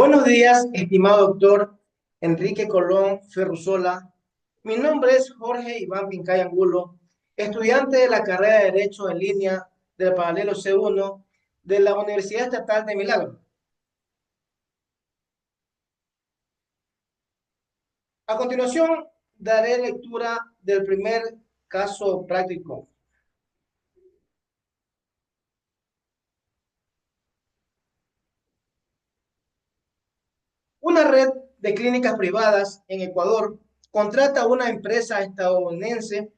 Buenos días, estimado doctor Enrique Colón Ferrusola. Mi nombre es Jorge Iván Pincay Angulo, estudiante de la carrera de Derecho en línea del paralelo C1 de la Universidad Estatal de Milagro. A continuación, daré lectura del primer caso práctico. Una red de clínicas privadas en Ecuador contrata a una empresa estadounidense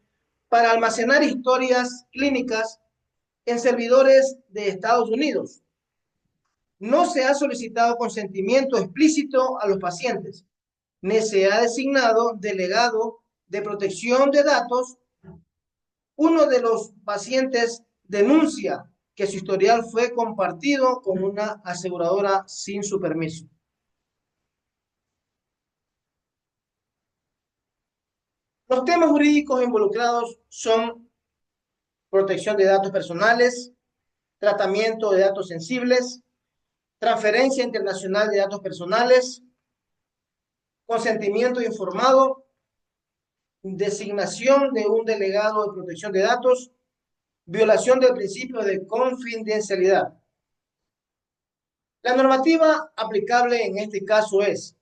para almacenar historias clínicas en servidores de Estados Unidos. No se ha solicitado consentimiento explícito a los pacientes, ni se ha designado delegado de protección de datos. Uno de los pacientes denuncia que su historial fue compartido con una aseguradora sin su permiso. Los temas jurídicos involucrados son protección de datos personales, tratamiento de datos sensibles, transferencia internacional de datos personales, consentimiento informado, designación de un delegado de protección de datos, violación del principio de confidencialidad. La normativa aplicable en este caso es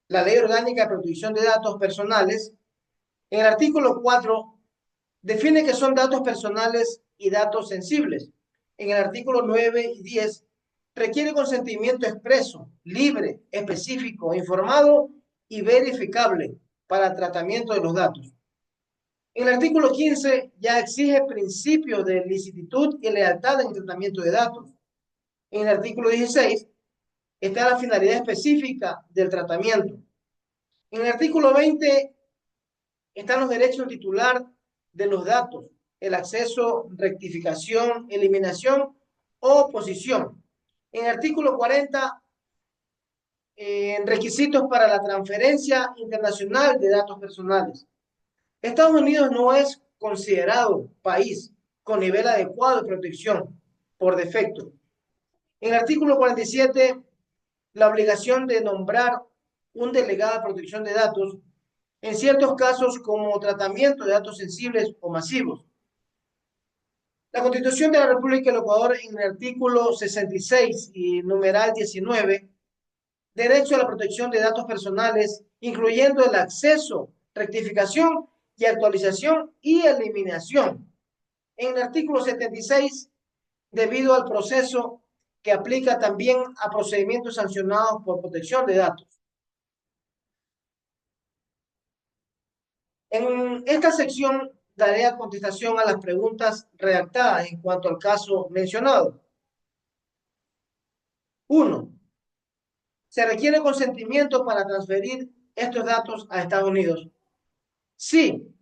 la Ley Orgánica de Protección de Datos Personales. En el artículo 4 define que son datos personales y datos sensibles. En el artículo 9 y 10 requiere consentimiento expreso, libre, específico, informado y verificable para el tratamiento de los datos. En el artículo 15 ya exige principios de licititud y lealtad en el tratamiento de datos. En el artículo 16 está la finalidad específica del tratamiento. En el artículo 20 están los derechos del titular de los datos, el acceso, rectificación, eliminación o oposición. En el artículo 40, requisitos para la transferencia internacional de datos personales. Estados Unidos no es considerado país con nivel adecuado de protección por defecto. En el artículo 47, la obligación de nombrar un delegado de protección de datos en ciertos casos como tratamiento de datos sensibles o masivos. La Constitución de la República del Ecuador, en el artículo 66 y numeral 19, derecho a la protección de datos personales, incluyendo el acceso, rectificación y actualización y eliminación. En el artículo 76, debido al proceso que aplica también a procedimientos sancionados por protección de datos. En esta sección daré a contestación a las preguntas redactadas en cuanto al caso mencionado. 1. ¿Se requiere consentimiento para transferir estos datos a Estados Unidos? Sí.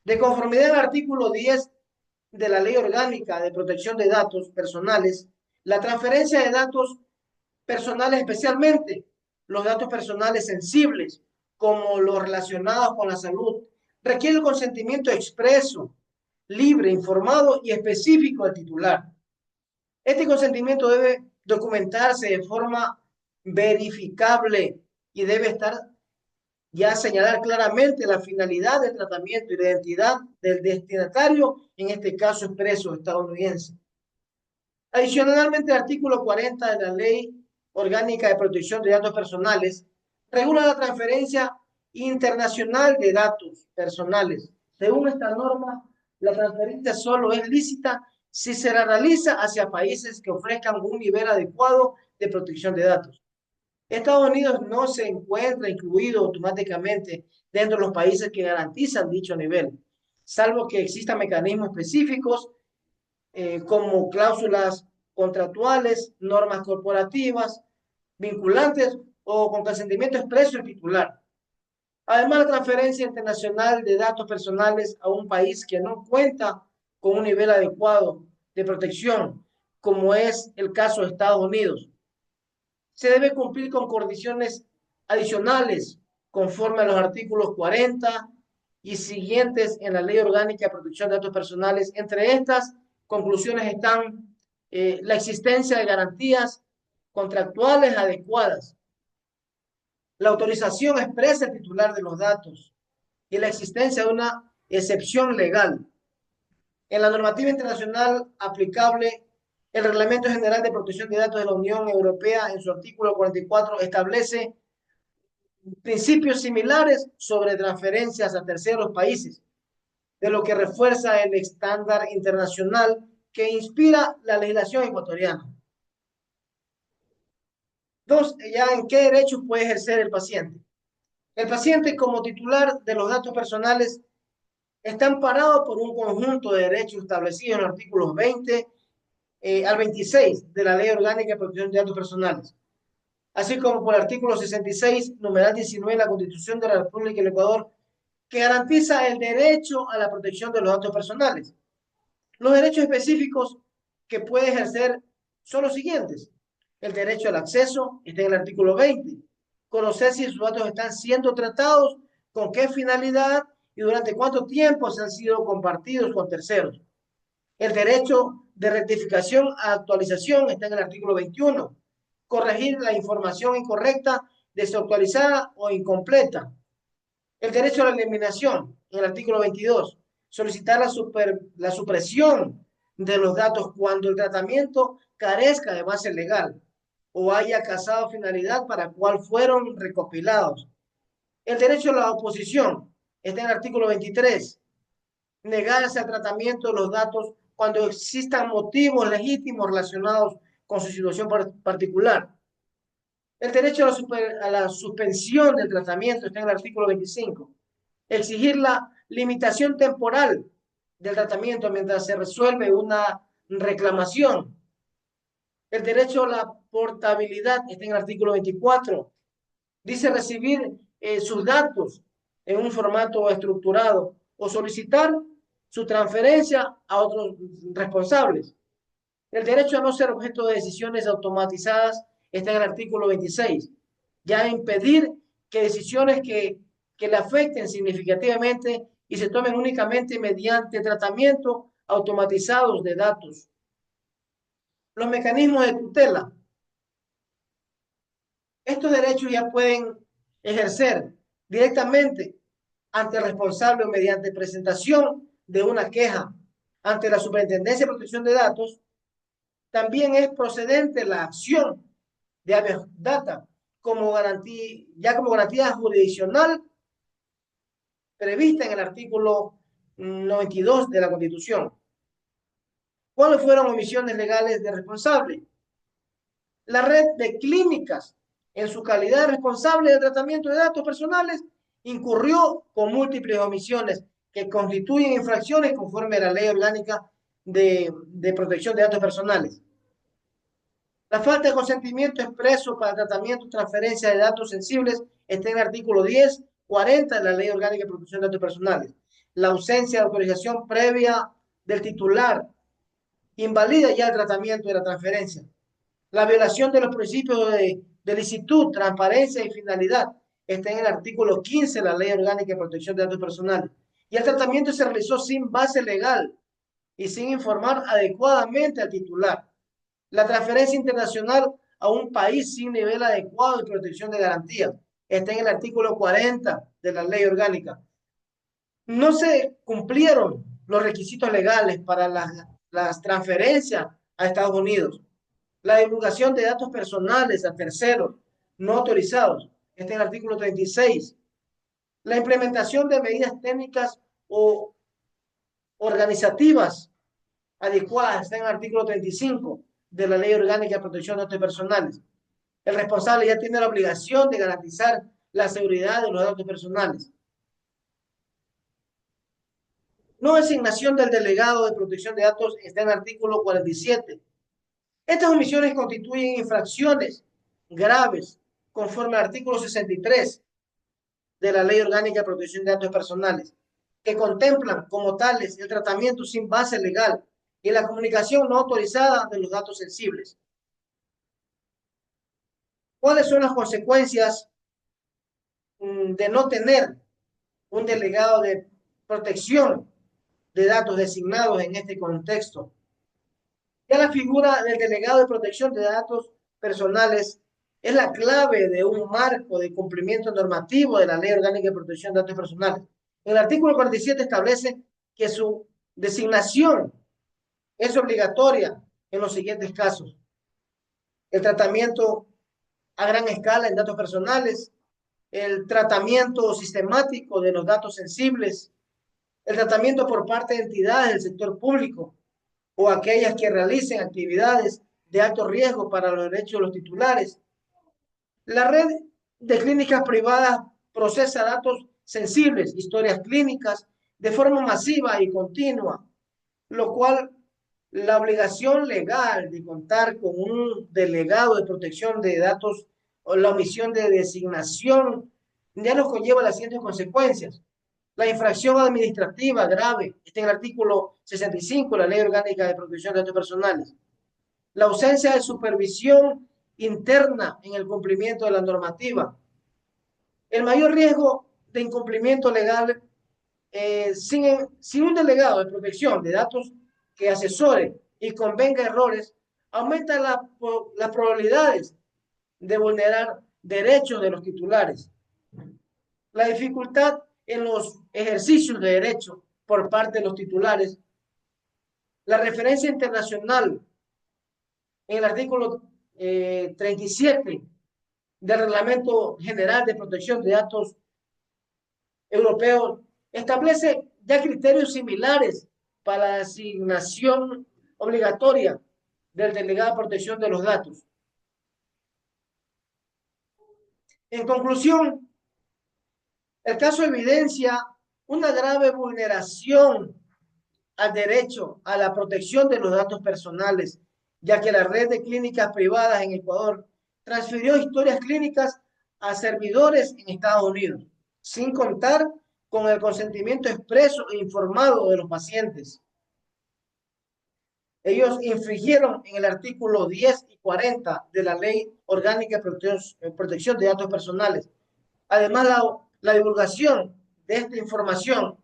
De conformidad al artículo 10 de la Ley Orgánica de Protección de Datos Personales, la transferencia de datos personales, especialmente los datos personales sensibles, como los relacionados con la salud, requiere el consentimiento expreso, libre, informado y específico del titular. Este consentimiento debe documentarse de forma verificable y debe estar ya señalar claramente la finalidad del tratamiento y la identidad del destinatario, en este caso expreso estadounidense. Adicionalmente, el artículo 40 de la Ley Orgánica de Protección de Datos Personales regula la transferencia internacional de datos personales. Según esta norma, la transferencia solo es lícita si se la realiza hacia países que ofrezcan un nivel adecuado de protección de datos. Estados Unidos no se encuentra incluido automáticamente dentro de los países que garantizan dicho nivel, salvo que existan mecanismos específicos como cláusulas contractuales, normas corporativas, vinculantes o con consentimiento expreso del titular. Además, la transferencia internacional de datos personales a un país que no cuenta con un nivel adecuado de protección, como es el caso de Estados Unidos, se debe cumplir con condiciones adicionales conforme a los artículos 40 y siguientes en la Ley Orgánica de Protección de Datos Personales. Entre estas conclusiones están la existencia de garantías contractuales adecuadas, la autorización expresa del titular de los datos y la existencia de una excepción legal. En la normativa internacional aplicable, el Reglamento General de Protección de Datos de la Unión Europea, en su artículo 44, establece principios similares sobre transferencias a terceros países, de lo que refuerza el estándar internacional que inspira la legislación ecuatoriana. Dos, ya en qué derechos puede ejercer el paciente. El paciente, como titular de los datos personales, está amparado por un conjunto de derechos establecidos en los artículos 20 al 26 de la Ley Orgánica de Protección de Datos Personales, así como por el artículo 66, numeral 19 de la Constitución de la República del Ecuador, que garantiza el derecho a la protección de los datos personales. Los derechos específicos que puede ejercer son los siguientes. El derecho al acceso está en el artículo 20. Conocer si sus datos están siendo tratados, con qué finalidad y durante cuánto tiempo se han sido compartidos con terceros. El derecho de rectificación a actualización está en el artículo 21. Corregir la información incorrecta, desactualizada o incompleta. El derecho a la eliminación en el artículo 22. Solicitar la supresión de los datos cuando el tratamiento carezca de base legal o haya causado finalidad para cual fueron recopilados. El derecho a la oposición está en el artículo 23. Negarse al tratamiento de los datos cuando existan motivos legítimos relacionados con su situación particular. El derecho a la suspensión del tratamiento está en el artículo 25. Exigir la limitación temporal del tratamiento mientras se resuelve una reclamación. El derecho a la portabilidad está en el artículo 24. Dice recibir sus datos en un formato estructurado o solicitar su transferencia a otros responsables. El derecho a no ser objeto de decisiones automatizadas está en el artículo 26. Ya impedir que decisiones que le afecten significativamente y se tomen únicamente mediante tratamiento automatizados de datos. Los mecanismos de tutela. Estos derechos ya pueden ejercer directamente ante el responsable o mediante presentación de una queja ante la Superintendencia de Protección de Datos. También es procedente la acción de habeas data como garantía jurisdiccional prevista en el artículo 92 de la Constitución. ¿Cuáles fueron omisiones legales de responsable? La red de clínicas, en su calidad de responsable de tratamiento de datos personales, incurrió con múltiples omisiones que constituyen infracciones conforme a la Ley Orgánica de Protección de Datos Personales. La falta de consentimiento expreso para tratamiento y transferencia de datos sensibles está en el artículo 10, 40 de la Ley Orgánica de Protección de Datos Personales. La ausencia de autorización previa del titular invalida ya el tratamiento de la transferencia. La violación de los principios de licitud, transparencia y finalidad está en el artículo 15 de la Ley Orgánica de Protección de Datos Personales. Y el tratamiento se realizó sin base legal y sin informar adecuadamente al titular. La transferencia internacional a un país sin nivel adecuado de protección de garantías está en el artículo 40 de la Ley Orgánica. No se cumplieron los requisitos legales para las transferencias a Estados Unidos. La divulgación de datos personales a terceros no autorizados está en el artículo 36. La implementación de medidas técnicas o organizativas adecuadas está en el artículo 35 de la Ley Orgánica de Protección de Datos Personales. El responsable ya tiene la obligación de garantizar la seguridad de los datos personales. No designación del delegado de protección de datos está en el artículo 47. Estas omisiones constituyen infracciones graves conforme al artículo 63 de la Ley Orgánica de Protección de Datos Personales, que contemplan como tales el tratamiento sin base legal y la comunicación no autorizada de los datos sensibles. ¿Cuáles son las consecuencias de no tener un delegado de protección de datos designados en este contexto? Ya la figura del delegado de protección de datos personales es la clave de un marco de cumplimiento normativo de la Ley Orgánica de Protección de Datos Personales. El artículo 47 establece que su designación es obligatoria en los siguientes casos: el tratamiento a gran escala en datos personales, el tratamiento sistemático de los datos sensibles, el tratamiento por parte de entidades del sector público o aquellas que realicen actividades de alto riesgo para los derechos de los titulares. La red de clínicas privadas procesa datos sensibles, historias clínicas, de forma masiva y continua, lo cual la obligación legal de contar con un delegado de protección de datos o la omisión de designación ya nos conlleva las siguientes consecuencias. La infracción administrativa grave está en el artículo 65 de la Ley Orgánica de Protección de Datos Personales. La ausencia de supervisión interna en el cumplimiento de la normativa. El mayor riesgo de incumplimiento legal sin un delegado de protección de datos que asesore y convenga errores, aumenta las probabilidades de vulnerar derechos de los titulares. La dificultad en los ejercicios de derecho por parte de los titulares. La referencia internacional en el artículo 37 del Reglamento General de Protección de Datos Europeo establece ya criterios similares para la asignación obligatoria del delegado de protección de los datos. En conclusión, el caso evidencia una grave vulneración al derecho a la protección de los datos personales, ya que la red de clínicas privadas en Ecuador transfirió historias clínicas a servidores en Estados Unidos, sin contar con el consentimiento expreso e informado de los pacientes. Ellos infringieron en el artículo 10 y 40 de la Ley Orgánica de Protección de Datos Personales. Además, la divulgación de esta información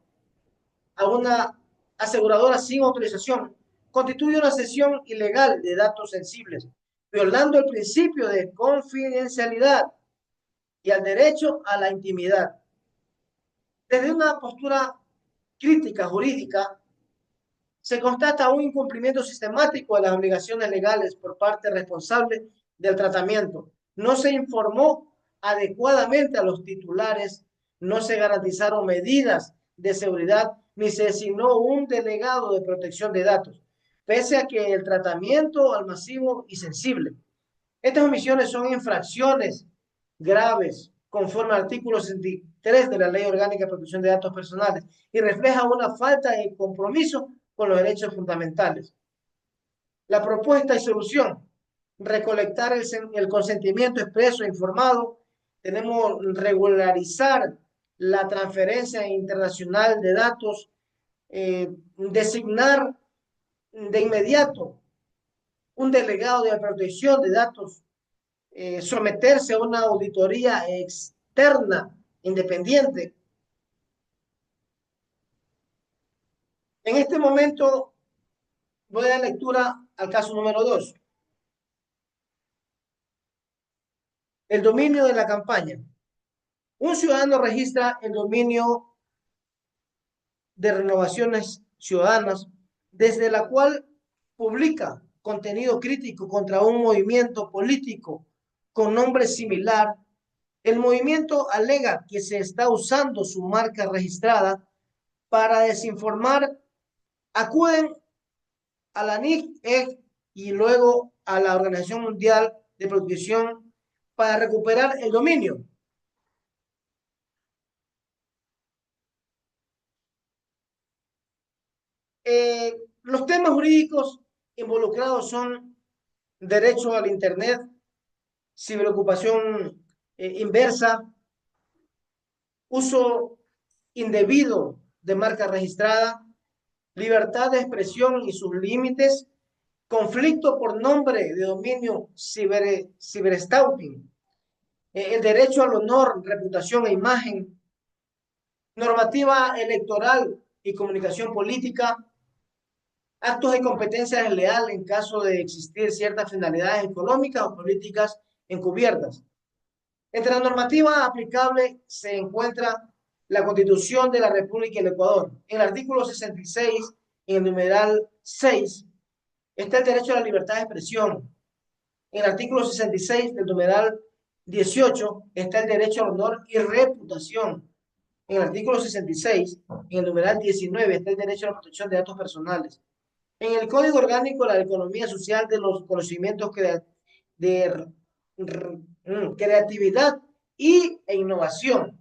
a una aseguradora sin autorización constituye una cesión ilegal de datos sensibles, violando el principio de confidencialidad y al derecho a la intimidad. Desde una postura crítica jurídica, se constata un incumplimiento sistemático de las obligaciones legales por parte responsable del tratamiento. No se informó adecuadamente a los titulares, no se garantizaron medidas de seguridad, ni se designó un delegado de protección de datos, pese a que el tratamiento al masivo y sensible. Estas omisiones son infracciones graves, conforme al artículo 63 de la Ley Orgánica de Protección de Datos Personales, y refleja una falta de compromiso con los derechos fundamentales. La propuesta y solución: recolectar el consentimiento expreso e informado. Tenemos regularizar la transferencia internacional de datos, designar de inmediato un delegado de protección de datos, someterse a una auditoría externa independiente. En este momento voy a dar lectura al caso número 2. El dominio de la campaña. Un ciudadano registra el dominio de Renovaciones Ciudadanas, desde la cual publica contenido crítico contra un movimiento político con nombre similar. El movimiento alega que se está usando su marca registrada para desinformar. Acuden a la NIC y luego a la Organización Mundial de Protección para recuperar el dominio. Los temas jurídicos involucrados son derecho al Internet, ciberocupación inversa, uso indebido de marca registrada, libertad de expresión y sus límites, conflicto por nombre de dominio ciberstalking, el derecho al honor, reputación e imagen, normativa electoral y comunicación política, actos de competencia desleal en caso de existir ciertas finalidades económicas o políticas encubiertas. Entre la normativa aplicable se encuentra la Constitución de la República del Ecuador. En el artículo 66, en el numeral 6, está el derecho a la libertad de expresión. En el artículo 66 del numeral 18 está el derecho al honor y reputación. En el artículo 66, en el numeral 19, está el derecho a la protección de datos personales. En el Código Orgánico de la Economía Social de los Conocimientos de Creatividad e Innovación,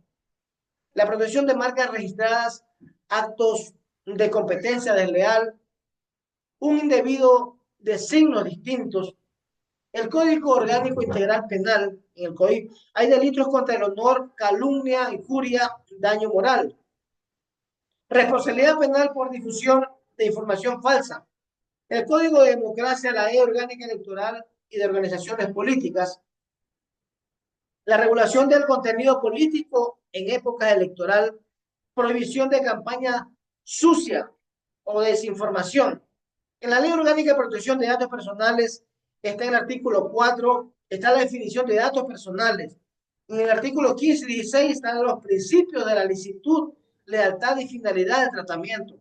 la protección de marcas registradas, actos de competencia desleal, un indebido de signos distintos. El Código Orgánico Integral Penal, en el COI, hay delitos contra el honor, calumnia, injuria, daño moral. Responsabilidad penal por difusión de información falsa. El Código de Democracia, la Ley Orgánica Electoral y de Organizaciones Políticas. La regulación del contenido político en épocas electoral. Prohibición de campaña sucia o desinformación. En la Ley Orgánica de Protección de Datos Personales está en el artículo 4, está la definición de datos personales. En el artículo 15 y 16 están los principios de la licitud, lealtad y finalidad de tratamiento.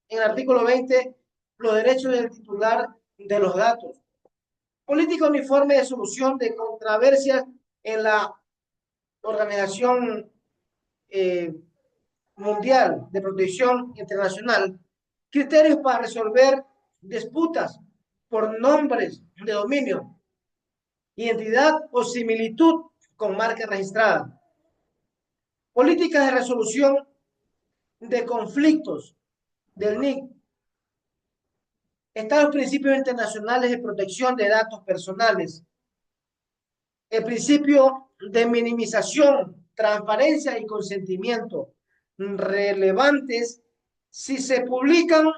En el artículo 20, los derechos del titular de los datos. Política uniforme de solución de controversias en la Organización Mundial de Protección Internacional. Criterios para resolver disputas por nombres de dominio, identidad o similitud con marca registrada. Políticas de resolución de conflictos del NIC. Están los principios internacionales de protección de datos personales. El principio de minimización, transparencia y consentimiento relevantes si se publican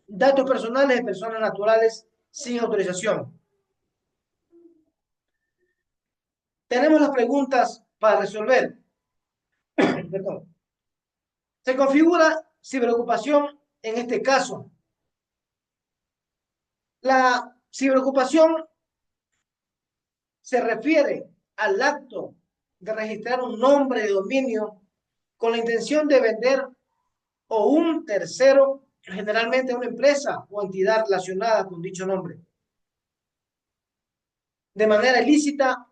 datos personales de personas naturales sin autorización. Tenemos las preguntas para resolver. Perdón. Se configura ciberocupación en este caso. La ciberocupación se refiere al acto de registrar un nombre de dominio con la intención de vender o un tercero, generalmente una empresa o entidad relacionada con dicho nombre, de manera ilícita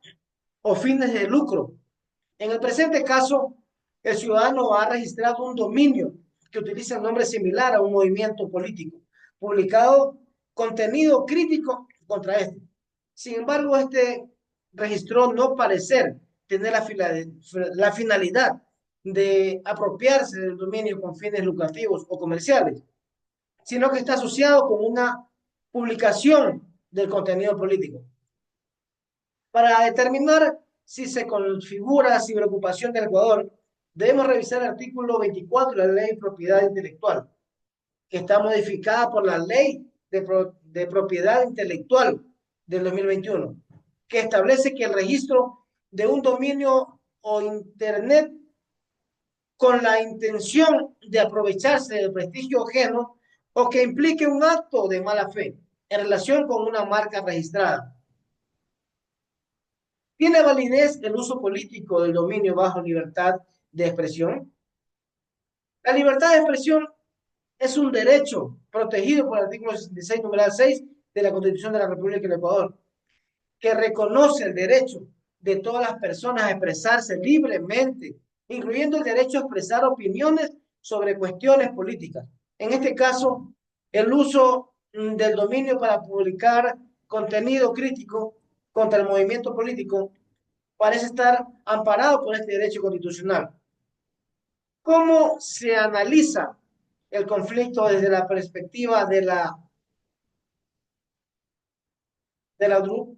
o fines de lucro. En el presente caso, el ciudadano ha registrado un dominio que utiliza un nombre similar a un movimiento político, publicado contenido crítico contra este. Sin embargo, este registró no parecer tener la finalidad de apropiarse del dominio con fines lucrativos o comerciales, sino que está asociado con una publicación del contenido político. Para determinar si se configura ciberocupación del Ecuador, debemos revisar el artículo 24 de la Ley de Propiedad Intelectual, que está modificada por la Ley de Propiedad Intelectual del 2021, que establece que el registro de un dominio o Internet con la intención de aprovecharse del prestigio ajeno o que implique un acto de mala fe en relación con una marca registrada. ¿Tiene validez el uso político del dominio bajo libertad de expresión? La libertad de expresión es un derecho protegido por el artículo 66, numeral 6 de la Constitución de la República del Ecuador, que reconoce el derecho de todas las personas a expresarse libremente, incluyendo el derecho a expresar opiniones sobre cuestiones políticas. En este caso, el uso del dominio para publicar contenido crítico contra el movimiento político parece estar amparado por este derecho constitucional. ¿Cómo se analiza el conflicto desde la perspectiva de la ODRU?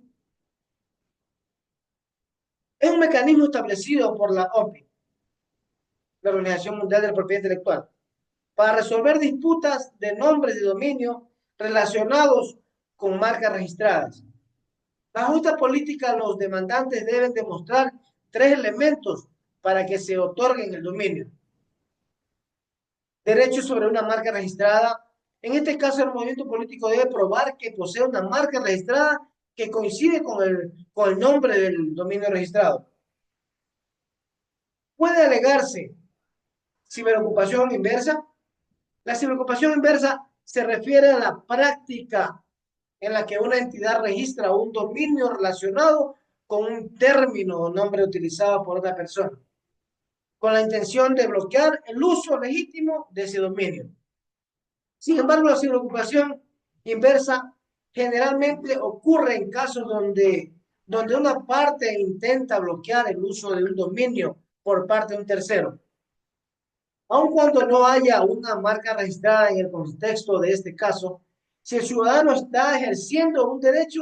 Es un mecanismo establecido por la OPI, la Organización Mundial de la Propiedad Intelectual, para resolver disputas de nombres de dominio relacionados con marcas registradas. La justa política, los demandantes deben demostrar 3 elementos para que se otorguen el dominio. Derechos sobre una marca registrada. En este caso, el movimiento político debe probar que posee una marca registrada que coincide con el nombre del dominio registrado. Puede alegarse ciberocupación inversa. La ciberocupación inversa se refiere a la práctica en la que una entidad registra un dominio relacionado con un término o nombre utilizado por otra persona, con la intención de bloquear el uso legítimo de ese dominio. Sin embargo, la ciberocupación inversa generalmente ocurre en casos donde una parte intenta bloquear el uso de un dominio por parte de un tercero. Aun cuando no haya una marca registrada en el contexto de este caso, si el ciudadano está ejerciendo un derecho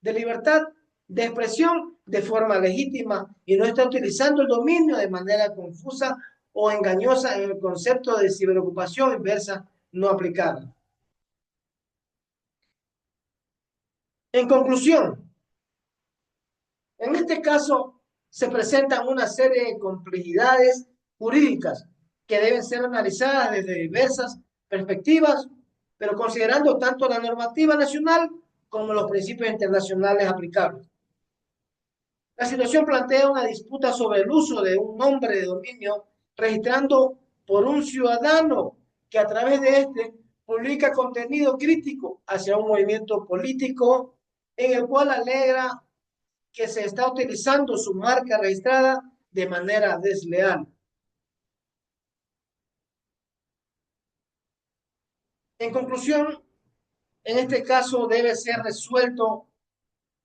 de libertad de expresión de forma legítima y no está utilizando el dominio de manera confusa o engañosa en el concepto de ciberocupación inversa no aplicable. En conclusión, en este caso se presentan una serie de complejidades jurídicas que deben ser analizadas desde diversas perspectivas, pero considerando tanto la normativa nacional como los principios internacionales aplicables. La situación plantea una disputa sobre el uso de un nombre de dominio registrando por un ciudadano que a través de este publica contenido crítico hacia un movimiento político en el cual alega que se está utilizando su marca registrada de manera desleal. En conclusión, en este caso debe ser resuelto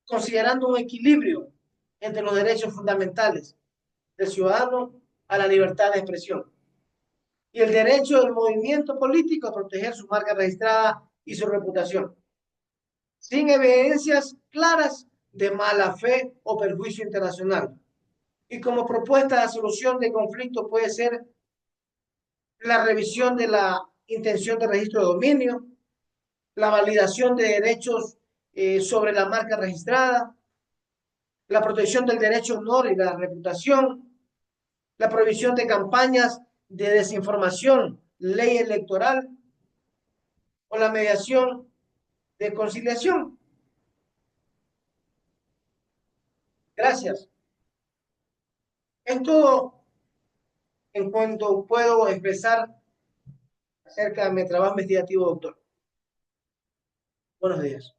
considerando un equilibrio entre los derechos fundamentales del ciudadano a la libertad de expresión y el derecho del movimiento político a proteger su marca registrada y su reputación, sin evidencias claras de mala fe o perjuicio internacional. Y como propuesta de solución de conflicto puede ser la revisión de la intención de registro de dominio, la validación de derechos sobre la marca registrada, la protección del derecho a honor y la reputación, la prohibición de campañas de desinformación, ley electoral o la mediación de conciliación. Gracias. Es todo en cuanto puedo expresar acerca de mi trabajo investigativo, doctor. Buenos días.